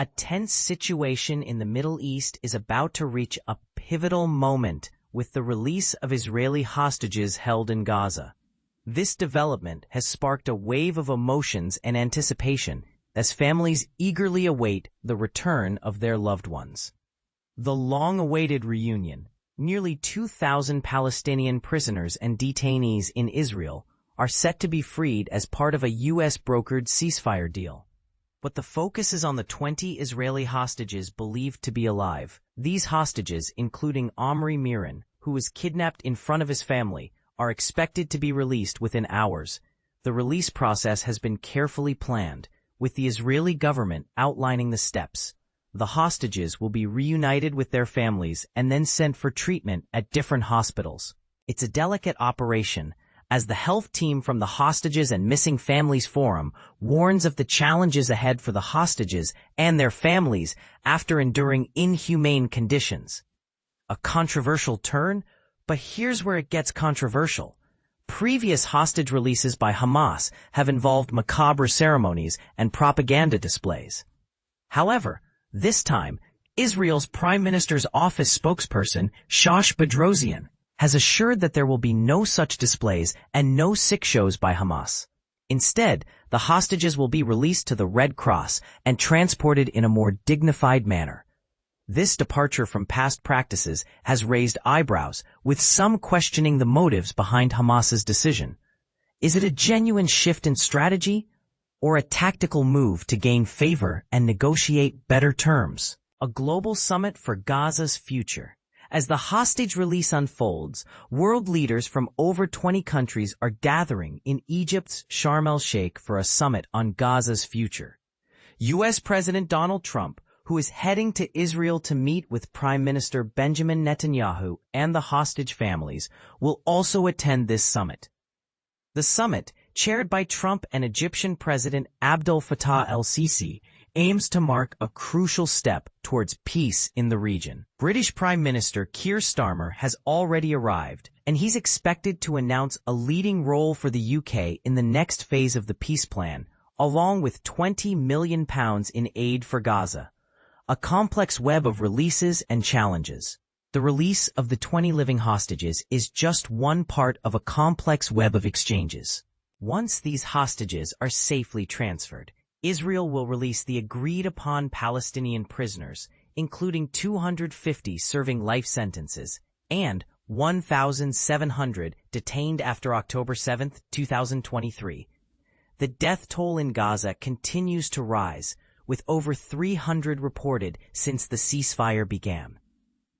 A tense situation in the Middle East is about to reach a pivotal moment with the release of Israeli hostages held in Gaza. This development has sparked a wave of emotions and anticipation as families eagerly await the return of their loved ones. The long-awaited reunion. Nearly 2,000 Palestinian prisoners and detainees in Israel are set to be freed as part of a U.S.-brokered ceasefire deal. But the focus is on the 20 Israeli hostages believed to be alive. These hostages, including Omri Miran, who was kidnapped in front of his family, are expected to be released within hours. The release process has been carefully planned, with the Israeli government outlining the steps. The hostages will be reunited with their families and then sent for treatment at different hospitals. It's a delicate operation, as the health team from the Hostages and Missing Families Forum warns of the challenges ahead for the hostages and their families after enduring inhumane conditions. A controversial turn, but here's where it gets controversial. Previous hostage releases by Hamas have involved macabre ceremonies and propaganda displays. However, this time, Israel's Prime Minister's office spokesperson, Shosh Bedrosian, has assured that there will be no such displays and no sick shows by Hamas. Instead, the hostages will be released to the Red Cross and transported in a more dignified manner. This departure from past practices has raised eyebrows, with some questioning the motives behind Hamas's decision. Is it a genuine shift in strategy, or a tactical move to gain favor and negotiate better terms? A global summit for Gaza's future. As the hostage release unfolds, world leaders from over 20 countries are gathering in Egypt's Sharm el-Sheikh for a summit on Gaza's future. U.S. President Donald Trump, who is heading to Israel to meet with Prime Minister Benjamin Netanyahu and the hostage families, will also attend this summit. The summit, chaired by Trump and Egyptian President Abdel Fattah el-Sisi, aims to mark a crucial step towards peace in the region. British Prime Minister Keir Starmer has already arrived, and he's expected to announce a leading role for the UK in the next phase of the peace plan, along with £20 million in aid for Gaza. A complex web of releases and challenges. The release of the 20 living hostages is just one part of a complex web of exchanges. Once these hostages are safely transferred, Israel will release the agreed-upon Palestinian prisoners, including 250 serving life sentences, and 1,700 detained after October 7, 2023. The death toll in Gaza continues to rise, with over 300 reported since the ceasefire began.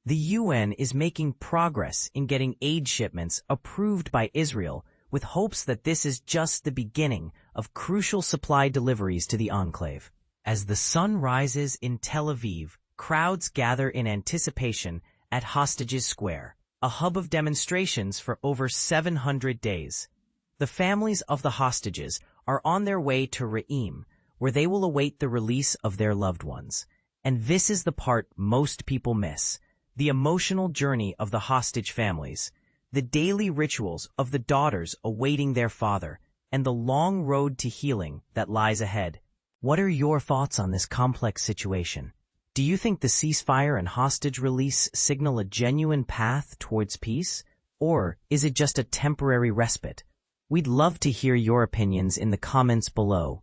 The UN is making progress in getting aid shipments approved by Israel, with hopes that this is just the beginning of crucial supply deliveries to the enclave. As the sun rises in Tel Aviv, crowds gather in anticipation at Hostages Square, a hub of demonstrations for over 700 days. The families of the hostages are on their way to Re'im, where they will await the release of their loved ones. And this is the part most people miss: the emotional journey of the hostage families, the daily rituals of the daughters awaiting their father, and the long road to healing that lies ahead. What are your thoughts on this complex situation? Do you think the ceasefire and hostage release signal a genuine path towards peace, or is it just a temporary respite? We'd love to hear your opinions in the comments below.